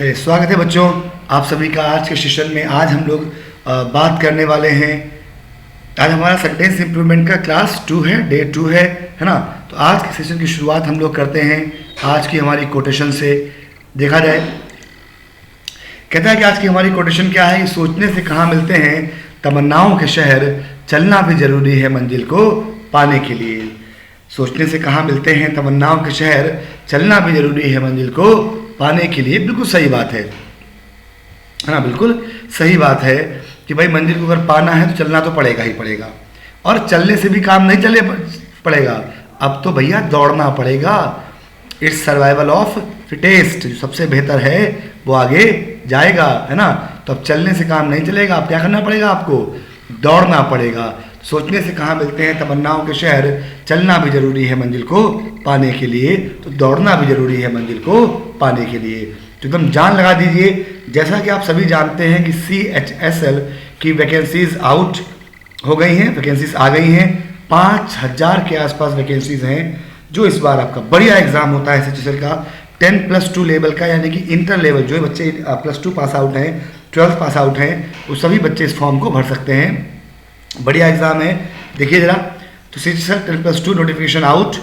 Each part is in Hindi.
स्वागत है बच्चों आप सभी का आज के सेशन में। आज हम लोग बात करने वाले हैं। आज हमारा सेंटेंस इंप्रूवमेंट का क्लास 2 है, डे 2 है ना। तो आज के सेशन की शुरुआत हम लोग करते हैं आज की हमारी कोटेशन से। देखा जाए, कहता है कि आज की हमारी कोटेशन क्या है। सोचने से कहाँ मिलते हैं तमन्नाओं के शहर, चलना भी जरूरी है मंजिल को पाने के लिए। सोचने से कहाँ मिलते हैं तमन्नाओं के शहर, चलना भी जरूरी है मंजिल को पाने के लिए। बिल्कुल सही बात है ना, बिल्कुल सही बात है कि भाई मंजिल को अगर पाना है तो चलना तो पड़ेगा ही पड़ेगा। और चलने से भी काम नहीं चले पड़ेगा, अब तो भैया दौड़ना पड़ेगा। इट्स सर्वाइवल ऑफ फिटेस्ट, जो सबसे बेहतर है वो आगे जाएगा, है ना। तो अब चलने से काम नहीं चलेगा, अब क्या करना पड़ेगा, आपको दौड़ना पड़ेगा। सोचने से कहाँ मिलते हैं तमन्नाओं के शहर, चलना भी जरूरी है मंजिल को पाने के लिए, तो दौड़ना भी जरूरी है मंजिल को पाने के लिए। तो एकदम जान लगा दीजिए। जैसा कि आप सभी जानते हैं कि CHSL की वैकेंसीज आउट हो गई हैं, वैकेंसीज आ गई हैं। 5000 के आसपास वैकेंसीज हैं। जो इस बार आपका बढ़िया एग्जाम होता है CHSL का 10+2 लेवल का, यानी कि इंटर लेवल जो बच्चे +2 पास आउट हैं, 12th पास आउट हैं, वो सभी बच्चे इस फॉर्म को भर सकते हैं। बढ़िया एग्जाम है। देखिए जरा, तो CHSL 10+2 नोटिफिकेशन आउट।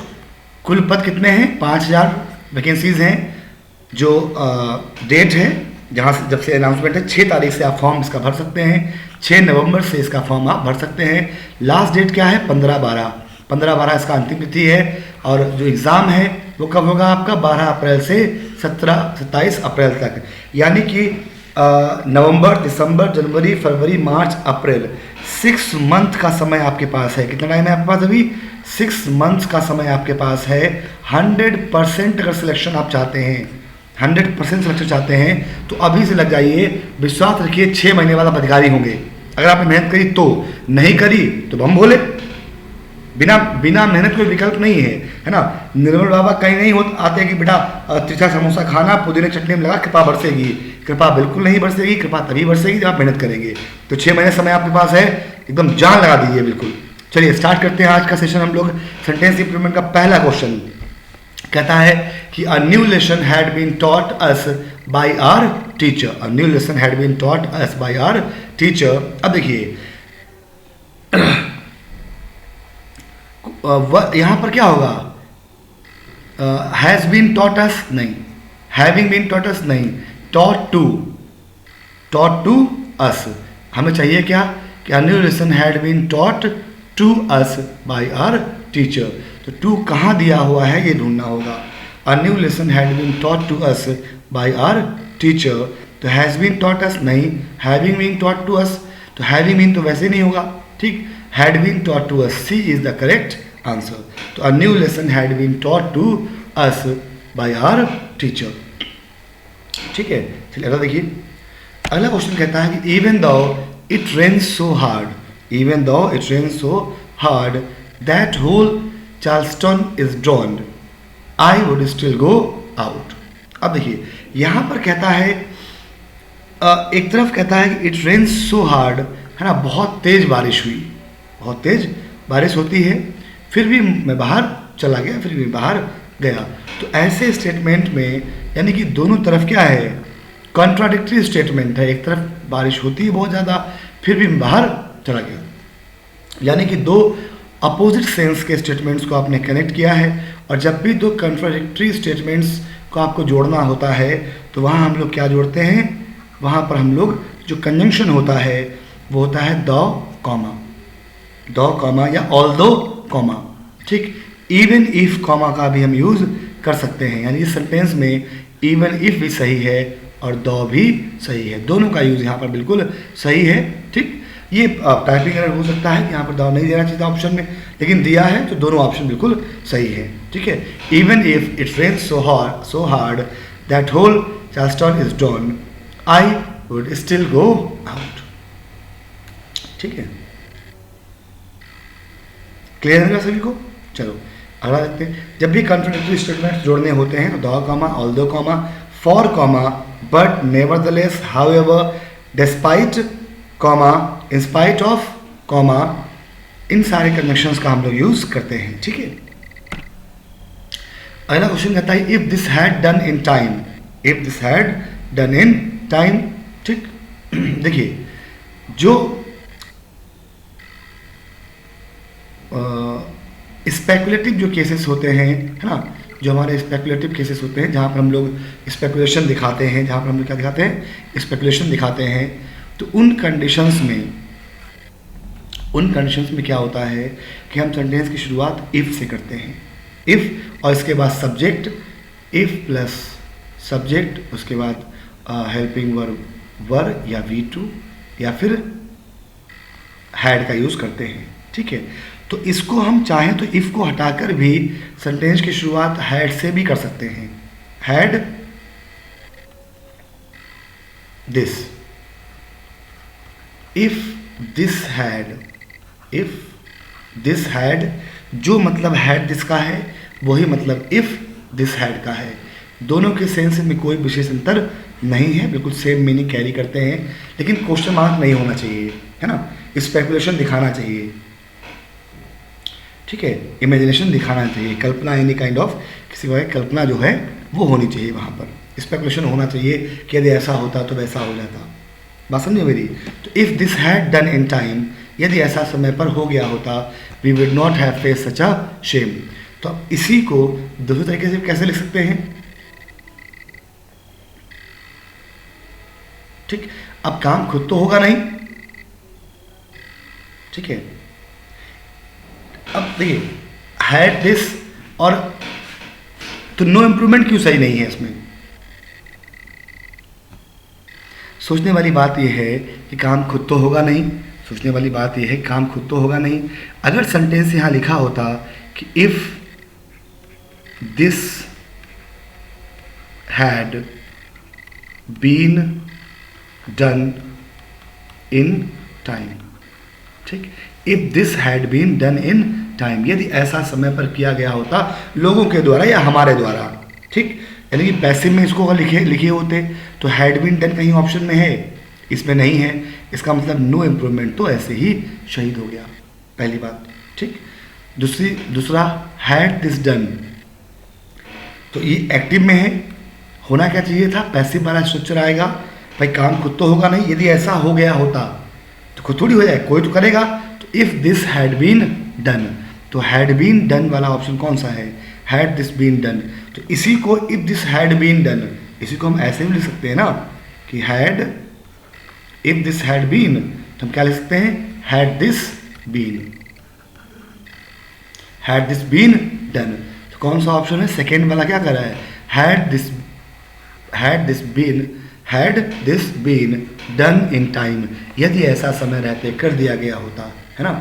कुल पद कितने हैं? 5000 वैकेंसीज हैं। जो डेट है जहाँ से जब से अनाउंसमेंट है 6 तारीख से आप फॉर्म इसका भर सकते हैं। 6 नवंबर से इसका फॉर्म आप भर सकते हैं। लास्ट डेट क्या है? 15/12 इसका अंतिम तिथि है। और जो एग्ज़ाम है वो कब होगा आपका? 12 अप्रैल से 27 अप्रैल तक, यानी कि नवंबर, दिसंबर, जनवरी, फरवरी, मार्च, अप्रैल, 6 मंथ का समय आपके पास है। कितना टाइम है आपके पास? अभी 6 मंथ का समय आपके पास है। 100% अगर सिलेक्शन आप चाहते हैं, 100% सिलेक्शन चाहते हैं तो अभी से लग जाइए। विश्वास रखिए 6 महीने बाद आप अधिकारी होंगे, अगर आपने मेहनत करी तो। नहीं करी तो बम भोले। बिना मेहनत कोई विकल्प नहीं है ना। निर्मल बाबा कहीं नहीं आते कि बेटा तीखा समोसा खाना, पुदीने चटनी में लगा कृपा बरसेगी। कृपा बिल्कुल नहीं बरसेगी। कृपा तभी बरसेगी जब आप मेहनत करेंगे। तो 6 महीने समय आपके पास है, एकदम जान लगा दीजिए बिल्कुल। चलिए स्टार्ट करते हैं आज का सेशन। हम लोग सेंटेंस इंप्रूवमेंट का पहला क्वेश्चन कहता है कि a new lesson had been taught us by our teacher. A new lesson had been taught us by our teacher. अब देखिए यहाँ पर क्या होगा? हैज़ बीन टॉट अस नहीं, हैविंग बीन टॉट अस नहीं, टॉट टू अस। हमें चाहिए क्या कि a new lesson had been taught to us by our teacher. तो टू कहाँ दिया हुआ है ये ढूंढना होगा। A new lesson had been taught to us by our teacher. तो हैज़ बीन टॉट अस नहीं, having been taught to us, तो हैविंग बीन तो वैसे नहीं होगा, ठीक। Had been taught to us, C is the correct answer. तो a new lesson had been taught to us by our teacher, ठीक है। चलिए अगला देखिए। अगला क्वेश्चन कहता है कि even though it rains so hard, even though it rains so hard that whole Charleston is drowned, I would still go out. अब देखिए यहाँ पर कहता है, एक तरफ कहता है कि इट रेन्स सो हार्ड, है ना, बहुत तेज बारिश हुई, बहुत तेज बारिश होती है, फिर भी मैं बाहर चला गया, फिर भी बाहर गया। तो ऐसे स्टेटमेंट में यानी कि दोनों तरफ क्या है? कॉन्ट्राडिक्टरी स्टेटमेंट है। एक तरफ बारिश होती है बहुत ज़्यादा, फिर भी मैं बाहर चला गया, यानी कि दो अपोजिट सेंस के स्टेटमेंट्स को आपने कनेक्ट किया है। और जब भी दो कॉन्ट्राडिक्टरी स्टेटमेंट्स को आपको जोड़ना होता है तो वहाँ हम लोग क्या जोड़ते हैं? वहाँ पर हम लोग जो कंजंक्शन होता है वो होता है द कॉमा या ऑल्दो कॉमा, ठीक। इवन इफ कॉमा का भी हम यूज़ कर सकते हैं, यानी इस सेंटेंस में इवन इफ भी सही है और द भी सही है, दोनों का यूज़ यहाँ पर बिल्कुल सही है, ठीक। ये टाइपिंग एरर हो सकता है कि यहाँ पर द नहीं देना चाहिए था ऑप्शन में, लेकिन दिया है तो दोनों ऑप्शन बिल्कुल सही है, ठीक है। Even if it rains so hard that whole Charleston is drowned, I would still go out, ठीक है। क्लियर है सभी को? चलो अगला देखते हैं। जब भी कॉन्ट्राडिक्टरी स्टेटमेंट्स जोड़ने होते हैं तो the comma, although comma, for comma, but, nevertheless, however, despite comma, in spite of comma, इन सारे कंजंक्शंस का हम लोग यूज करते हैं, ठीक है। अगला क्वेश्चन कहता है if this had done in time, if this had done in time. ठीक, देखिए जो स्पेकुलेटिव जो केसेस होते हैं, है ना, जो हमारे स्पेकुलेटिव केसेस होते हैं जहाँ पर हम लोग स्पेकुलेशन दिखाते हैं, जहाँ पर हम लोग क्या दिखाते हैं, स्पेकुलेशन दिखाते हैं, तो उन कंडीशंस में क्या होता है कि हम सेंटेंस की शुरुआत इफ़ से करते हैं। इफ़ और इसके बाद सब्जेक्ट, इफ़ प्लस सब्जेक्ट, उसके बाद हेल्पिंग वर्ब वर या V2 या फिर हैड का यूज़ करते हैं। ठीक है, तो इसको हम चाहें तो इफ़ को हटाकर भी सेंटेंस की शुरुआत हैड से भी कर सकते हैं। Had this, if this had, जो मतलब हैड दिस का है वही मतलब इफ़ दिस हैड का है। दोनों के सेंस में कोई विशेष अंतर नहीं है, बिल्कुल सेम मीनिंग कैरी करते हैं, लेकिन क्वेश्चन मार्क नहीं होना चाहिए, है ना, स्पेकुलेशन दिखाना चाहिए। ठीक है, इमेजिनेशन दिखाना चाहिए, कल्पना, एनी काइंड ऑफ किसी वजह कल्पना जो है वो होनी चाहिए, वहाँ पर स्पेकुलेशन होना चाहिए कि यदि ऐसा होता तो वैसा हो जाता। बात समझे मेरी? तो if this had done in time, यदि ऐसा समय पर हो गया होता, we would not have face such a shame. तो अब इसी को दूसरे तरीके से कैसे लिख सकते हैं? ठीक, अब काम खुद तो होगा नहीं। ठीक है, अब देखिए हैड दिस और तो नो इम्प्रूवमेंट क्यों सही नहीं है इसमें? सोचने वाली बात यह है कि काम खुद तो होगा नहीं, सोचने वाली बात यह है काम खुद तो होगा नहीं। अगर सेंटेंस यहां लिखा होता कि if this had been done in time, ठीक, if this had been done in time, यदि ऐसा समय पर किया गया होता लोगों के द्वारा या हमारे द्वारा, ठीक, यानी कि पैसिव में इसको लिखे होते तो हैड बीन डन कहीं ऑप्शन में है, इसमें नहीं है, इसका मतलब नो इम्प्रूवमेंट, तो ऐसे ही शहीद हो गया, पहली बात। ठीक, दूसरा हैड दिस डन, तो ये एक्टिव में है, होना क्या चाहिए था, पैसिव वाला स्ट्रक्चर आएगा, भाई काम खुद तो होगा नहीं, यदि ऐसा हो गया होता तो खुद थोड़ी हो जाए, कोई तो करेगा। तो if this had been done, तो हैड बीन डन वाला ऑप्शन कौन सा है, हैड दिस बीन डन। तो इसी को if this had been done, इसी को हम ऐसे भी लिख सकते हैं ना कि had, if this had been, तो हम क्या लिख सकते हैं, हैड दिस बीन डन। तो कौन सा ऑप्शन है, सेकेंड वाला क्या कर रहा है, had this been done in time, यदि ऐसा समय रहते कर दिया गया होता, है ना।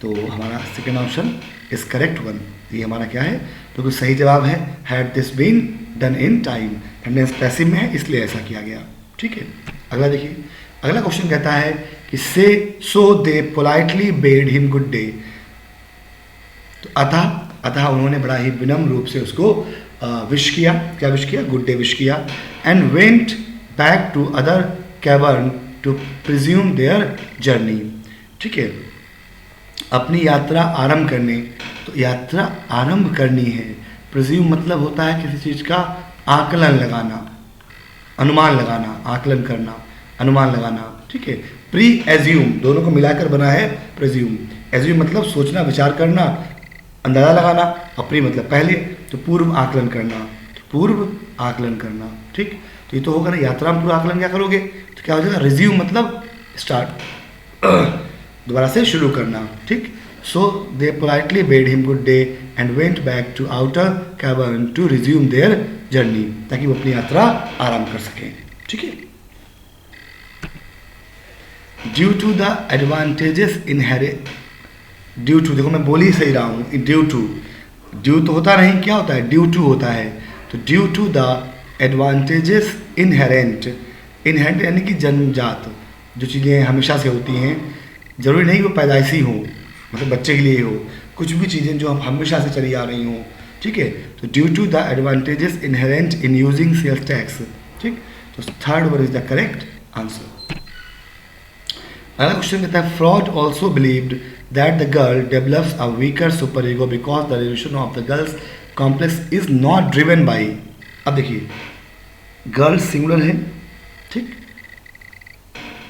तो हमारा second option is correct one, ये हमारा क्या है, तो कुछ सही जवाब है had this been done in time. टेंडेंस पैसिव में है इसलिए ऐसा किया गया। ठीक है, अगला देखिए, अगला क्वेश्चन कहता है कि so they politely bade him good day. तो अतः उन्होंने बड़ा ही विनम्र रूप से उसको विश किया, क्या विश किया, गुड डे विश किया। And went back to other cavern to presume their journey. ठीक है, अपनी यात्रा आरंभ करने, तो यात्रा आरंभ करनी है, प्रिज्यूम मतलब होता है किसी चीज़ का आकलन लगाना, अनुमान लगाना, आकलन करना, अनुमान लगाना। ठीक है, प्री एज्यूम दोनों को मिलाकर बना है प्रिज्यूम। एज्यूम मतलब सोचना, विचार करना, अंदाजा लगाना, और प्री मतलब पहले, तो पूर्व आकलन करना, तो पूर्व आकलन करना। ठीक, तो ये तो होगा ना, यात्रा में पूर्व आकलन क्या करोगे, तो क्या हो जाएगा, रिज्यूम मतलब स्टार्ट, दोबारा से शुरू करना। ठीक, so they politely bade him good day and went back to outer cavern to resume their journey, ताकि वो अपनी यात्रा आरंभ कर सकें। ठीक है, due to the advantages inherit, due to, देखो मैं बोल ही सही रहा हूँ, ड्यू तो होता नहीं, क्या होता है, ड्यू टू होता है। तो due to the advantages inherent यानी कि जन्मजात, जो चीज़ें हमेशा से होती हैं, जरूरी नहीं वो पैदाइशी हो, मतलब बच्चे के लिए हो, कुछ भी चीज़ें जो हम हमेशा से चली आ रही हों। ठीक है, तो due to the advantages inherent in using sales tax. ठीक, तो third one is the correct answer. अगला क्वेश्चन कहता है Freud also believed that the girl develops a weaker super ego because the resolution of the girl's complex is not driven by। अब देखिए, गर्ल सिंगुलर है, ठीक।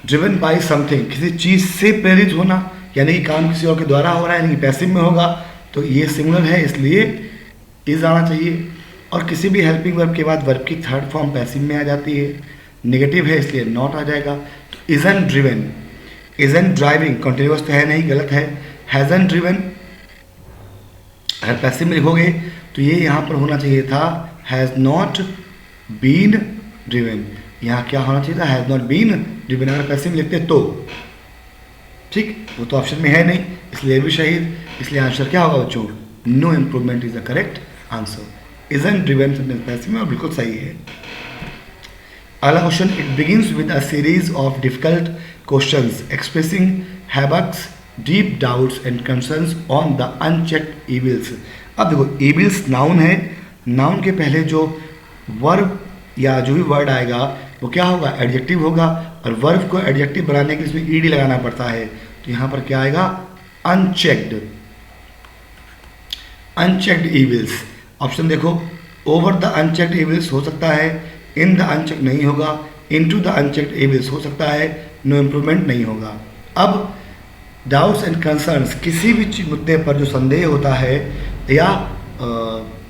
ड्रिवन बाय समथिंग, किसी चीज़ से प्रेरित होना, यानी कि काम किसी और के द्वारा हो रहा है, यानी कि पैसिव में होगा, तो ये सिंगुलर है इसलिए इज आना चाहिए। और किसी भी हेल्पिंग वर्ब के बाद वर्ब की थर्ड फॉर्म पैसिव में आ जाती है, नेगेटिव है इसलिए नॉट आ जाएगा। तो इजन ड्रिवन, इजन ड्राइविंग, कंटिन्यूअस तो है नहीं, गलत है। हैजन ड्रिवन, अगर पैसिव में लिखोगे तो ये यहाँ पर होना चाहिए था हैज़ नॉट बीन ड्रिवन, यहाँ क्या होना चाहिए था हैज़ नॉट बीन ड्रिवन, अगर पैसिव में लिखते तो, ठीक। वो तो ऑप्शन में है नहीं इसलिए भी शहीद, इसलिए आंसर क्या होगा बच्चों, no improvement is the correct answer. इजन ड्रिवन सेंटेंस पैसिव में और बिल्कुल सही है। अगला question, it begins with a series of difficult questions expressing havocs, deep doubts and concerns on the unchecked evils. अब देखो इविल्स नाउन है, नाउन के पहले जो वर्ब या जो भी वर्ड आएगा वो क्या होगा, एडजेक्टिव होगा, और वर्ब को एडजेक्टिव बनाने के लिए इसमें ईडी लगाना पड़ता है, तो यहाँ पर क्या आएगा अनचेक्ड, अनचेक्ड इविल्स। ऑप्शन देखो, ओवर द अनचेक्ड इविल्स हो सकता है, इन द अनचेक्ड नहीं होगा, इनटू द अनचेक्ड इविल्स हो सकता है, नो इम्प्रूवमेंट नहीं होगा। अब डाउट्स एंड कंसर्न्स, किसी भी मुद्दे पर जो संदेह होता है या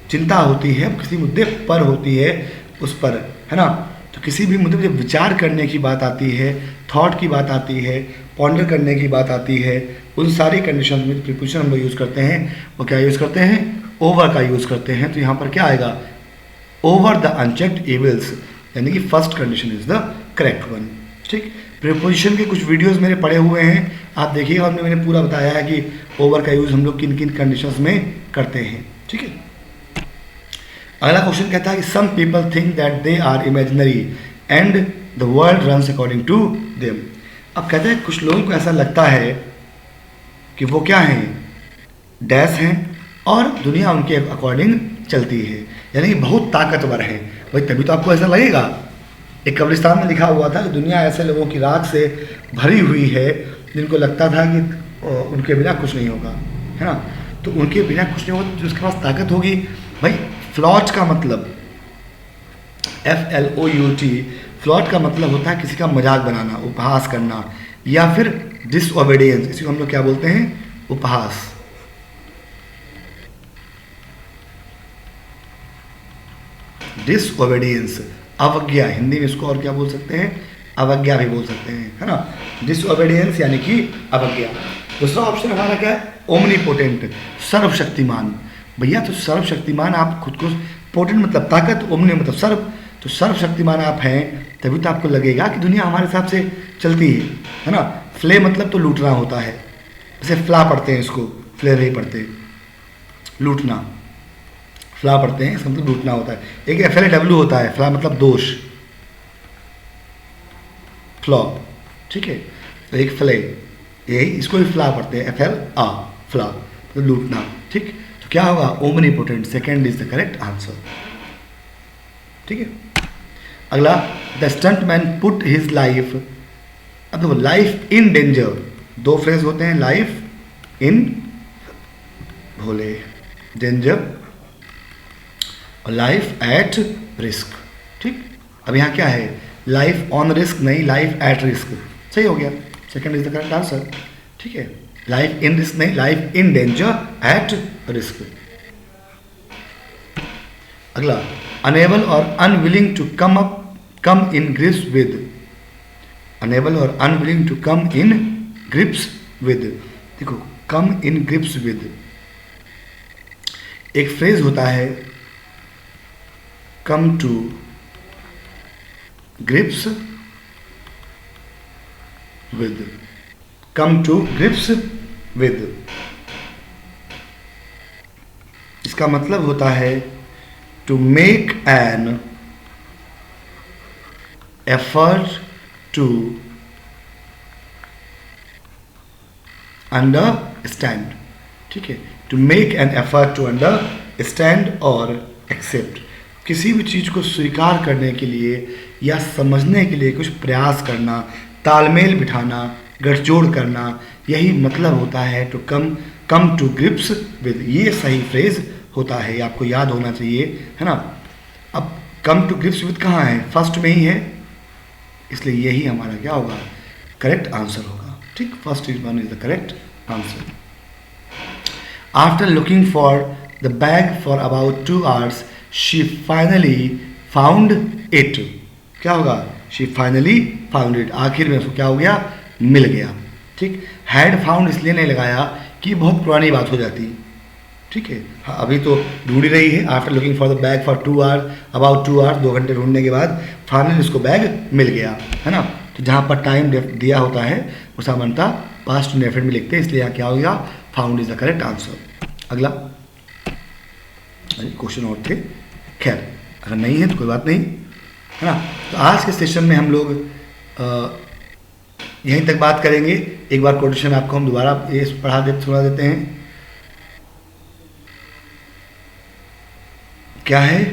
चिंता होती है, किसी मुद्दे पर होती है उस पर, है ना, तो किसी भी मुद्दे पर जब विचार करने की बात आती है, थॉट की बात आती है, पॉन्डर करने की बात आती है, उन सारी कंडीशन में प्रीपोजिशन हम लोग यूज़ करते हैं, वो क्या यूज़ करते हैं, ओवर का यूज़ करते हैं। तो यहाँ पर क्या आएगा, ओवर द अनचेक्ड इविल्स, यानी कि first condition is the correct one, ठीक। प्रीपोजिशन के कुछ वीडियोस मेरे पड़े हुए हैं, आप देखिएगा, उनमें मैंने पूरा बताया है कि ओवर का यूज़ हम लोग किन किन कंडीशंस में करते हैं, ठीक है। अगला क्वेश्चन कहता है कि some people think that they are imaginary and the world runs according to them. अब कहते हैं कुछ लोगों को ऐसा लगता है कि वो क्या हैं, डैश हैं, और दुनिया उनके अकॉर्डिंग चलती है, यानी कि बहुत ताकतवर है। भाई तभी तो आपको ऐसा लगेगा। एक कब्रिस्तान में लिखा हुआ था कि दुनिया ऐसे लोगों की राख से भरी हुई है जिनको लगता था कि उनके बिना कुछ नहीं होगा, है ना, तो उनके बिना कुछ नहीं होगा, तो उसके पास ताकत होगी। भाई फ्लॉट का मतलब FLOUT, फ्लॉट का मतलब होता है किसी का मजाक बनाना, उपहास करना, या फिर डिसओबीडियंस, इसी को हम लोग क्या बोलते हैं, उपहास। डिसओबीडियंस, अवज्ञा, हिंदी में इसको और क्या बोल सकते हैं, अवज्ञा भी बोल सकते हैं, है ना, डिसओबीडियंस यानी कि अवज्ञा। दूसरा ऑप्शन हमारा क्या है, ओमनीपोटेंट, सर्वशक्तिमान। भैया तो सर्वशक्तिमान आप खुद को, पोटेंट मतलब ताकत, ओमनी मतलब सर्व, तो सर्वशक्तिमान आप हैं तभी तो आपको लगेगा कि दुनिया हमारे हिसाब से चलती है ना। फ्ले मतलब तो लूटना होता है, जैसे फ्ला पढ़ते हैं, इसको फ्ले नहीं पढ़ते, लूटना, फ्ला पढ़ते हैं, इसका मतलब लूटना होता है। एक FLAW होता है, फ्ला मतलब दोष, फ्लॉप, ठीक है, तो एक फ्ले, यही इसको भी फ्ला पढ़ते हैं, FLA, फ्ला तो लूटना, ठीक। तो क्या होगा, omnipotent, second is the correct answer, ठीक है। अगला, the stuntman put his life, अब देखो लाइफ इन डेंजर, दो फ्रेज होते हैं, लाइफ इन भोले डेंजर और लाइफ एट रिस्क, ठीक। अब यहाँ क्या है, लाइफ ऑन रिस्क नहीं, लाइफ एट रिस्क, सही हो गया, second is the correct answer, ठीक है। लाइफ इन रिस्क नहीं, life in danger at risk. अगला, enable or unwilling to come in grips with, unable or unwilling to come in grips with, देखो कम इन ग्रिप्स विद, एक फ्रेज होता है come to grips with, come to grips with, इसका मतलब होता है to make an effort to understand, ठीक है, to make an effort to understand और एक्सेप्ट, किसी भी चीज़ को स्वीकार करने के लिए या समझने के लिए कुछ प्रयास करना, तालमेल बिठाना, गठजोड़ करना, यही मतलब होता है to come to grips with, ये सही फ्रेज होता है, ये आपको याद होना चाहिए, है ना। अब कम टू ग्रिप्स विद कहाँ है, फर्स्ट में ही है, इसलिए यही हमारा क्या होगा, करेक्ट आंसर होगा। ठीक, first one is the correct answer. After looking for the bag for about 2 hours she finally found it. क्या होगा, शी फाइनली फाउंड इट, आखिर में उसको क्या हो गया, मिल गया। ठीक, हैड फाउंड इसलिए नहीं लगाया कि बहुत पुरानी बात हो जाती। ठीक है, हाँ अभी तो ढूंढ ही रही है। After looking for the bag for 2 hours, about 2 hours, 2 घंटे ढूंढने के बाद फाइनली उसको बैग मिल गया, है ना। तो जहाँ पर टाइम दिया होता है वो सामान्यतः पास्ट इंडेफिनिट में लिखते हैं, इसलिए यहाँ क्या होगा, found is the correct answer. अगला क्वेश्चन और थे, खैर अगर नहीं है तो कोई बात नहीं, है ना। तो आज के सेशन में हम लोग यहीं तक बात करेंगे। एक बार कोटेशन आपको हम दोबारा ये सुना देते हैं। क्या है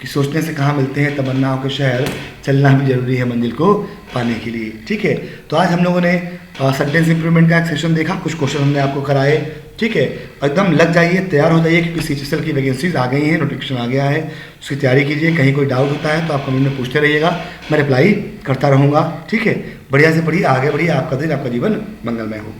कि सोचने से कहाँ मिलते हैं तमन्नाओं के शहर, चलना भी जरूरी है मंजिल को पाने के लिए। ठीक है, तो आज हम लोगों ने सेंटेंस इंप्रूवमेंट का एक सेशन देखा, कुछ क्वेश्चन हमने आपको कराए। ठीक है, एकदम लग जाइए, तैयार हो जाइए, क्योंकि CHSL की वैकेंसीज आ गई हैं, नोटिफिकेशन आ गया है, उसकी तैयारी कीजिए। कहीं कोई डाउट होता है तो आप कमेंट में पूछते रहिएगा, मैं रिप्लाई करता रहूँगा। ठीक है, बढ़िया से बढ़िया, आगे बढ़िए, आपका दिन आपका जीवन मंगलमय हो।